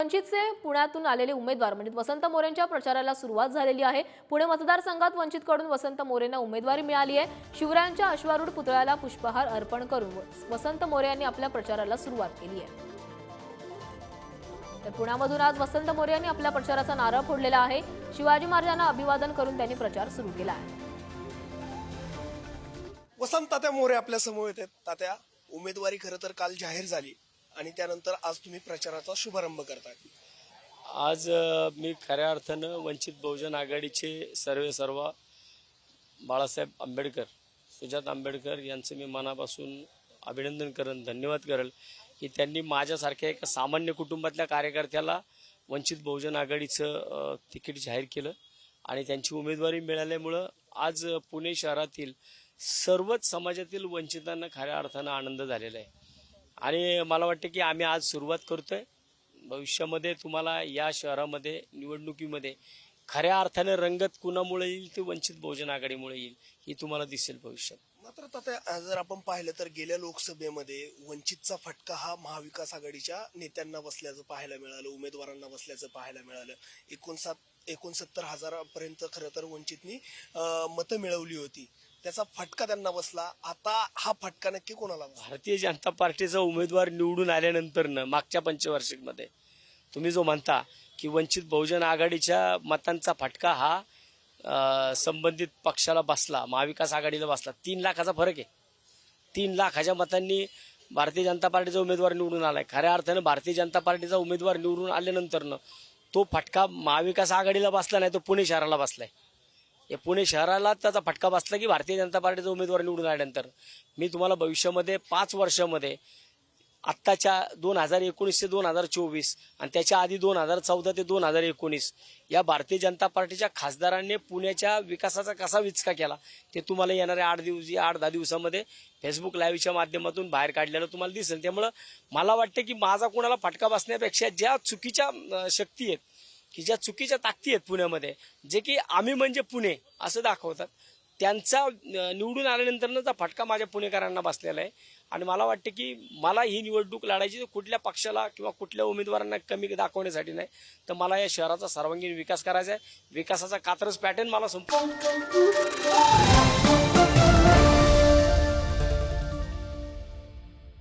वंचितचे पुण्यातून आलेले उमेदवार म्हणजे वसंत मोरेंच्या प्रचाराला सुरुवात झालेली आहे। पुणे मतदारसंघात वंचितकडून वसंत मोरेंना उमेदवारी मिळाली आहे। शिवरायांच्या अश्वारूढ पुतळ्याला पुष्पहार अर्पण करून वसंत मोरे यांनी आपल्या प्रचाराला सुरुवात केली आहे। तर पुण्यामधून आज वसंत मोरे यांनी आपल्या प्रचाराचा नारळ फोडलेला आहे। शिवाजी महाराजांना अभिवादन करून त्यांनी प्रचार सुरू केला आहे। वसंत तात्या मोरे आपल्या समोर येतात। तात्या, उमेदवारी खरं तर काल जाहीर झाली आणि त्यानंतर आज तुम्ही प्रचाराचा शुभारंभ करताय। आज मी खऱ्या अर्थानं वंचित बहुजन आघाडीचे सर्व बाळासाहेब आंबेडकर, सुजात आंबेडकर यांचं मी मनापासून अभिनंदन करेन, धन्यवाद करेल की त्यांनी माझ्यासारख्या एका सामान्य कुटुंबातल्या कार्यकर्त्याला वंचित बहुजन आघाडीचं तिकीट जाहीर केलं आणि त्यांची उमेदवारी मिळाल्यामुळं आज पुणे शहरातील सर्वच समाजातील वंचितांना खऱ्या अर्थानं आनंद झालेला आहे। आणि मला वाटतं की आम्ही आज सुरुवात करतोय। भविष्यामध्ये तुम्हाला या शहरामध्ये निवडणुकीमध्ये खऱ्या अर्थाने रंगत कुणामुळे येईल ते वंचित बहुजन आघाडीमुळे येईल ही तुम्हाला दिसेल भविष्यात। मात्र तात्या, जर आपण पाहिलं तर गेल्या लोकसभेमध्ये वंचितचा फटका हा महाविकास आघाडीच्या नेत्यांना बसल्याचं पाहायला मिळालं, उमेदवारांना बसल्याचं पाहायला मिळालं। 69,000 खरं तर वंचितनी मतं मिळवली होती, त्याचा फटका त्यांना बसला। आता हा फटका नक्की कोणाला बसला? भारतीय जनता पार्टीचा उमेदवार निवडून आल्यानंतर मागच्या पंचवार्षिकमध्ये तुम्ही जो म्हणता की वंचित बहुजन आघाडीच्या मतांचा फटका हा संबंधित पक्षाला बसला, महाविकास आघाडीला बसला, 3 लाखाचा फरक आहे। 3 लाखाच्या मतांनी भारतीय जनता पार्टीचा उमेदवार निवडून आलाय। खऱ्या अर्थानं भारतीय जनता पार्टीचा उमेदवार निवडून आल्यानंतर तो फटका महाविकास आघाडीला बसला नाही, तो पुणे शहराला बसलाय। या पुणे शहराला त्याचा फटका बसला की भारतीय जनता पार्टीचा उमेदवार निवडून आल्यानंतर मी तुम्हाला भविष्यामध्ये 5 वर्षामध्ये आत्ताच्या 2019 ते 2024 आणि त्याच्या आधी 2014 ते 2019 या भारतीय जनता पार्टीच्या खासदारांनी पुण्याच्या विकासाचा कसा विचका केला ते तुम्हाला येणाऱ्या 8-10 दिवसामध्ये फेसबुक लाईव्हच्या माध्यमातून बाहेर काढलेलं तुम्हाला दिसेल। त्यामुळं मला वाटतं की माझा कोणाला फटका बसण्यापेक्षा ज्या चुकीच्या शक्ती आहेत की ज्या चुकीच्या ताकदी आहेत पुण्यामध्ये, जे की आम्ही म्हणजे पुणे असं दाखवतात, त्यांचा निवडून आल्यानंतरचा फटका माझ्या पुणेकरांना बसलेला आहे। आणि मला वाटतं की मला ही निवडणूक लढायची कुठल्या पक्षाला किंवा कुठल्या उमेदवारांना कमी दाखवण्यासाठी नाही, तर मला या शहराचा सर्वांगीण विकास करायचा आहे। विकासाचा कात्रज पॅटर्न मला संपूर्ण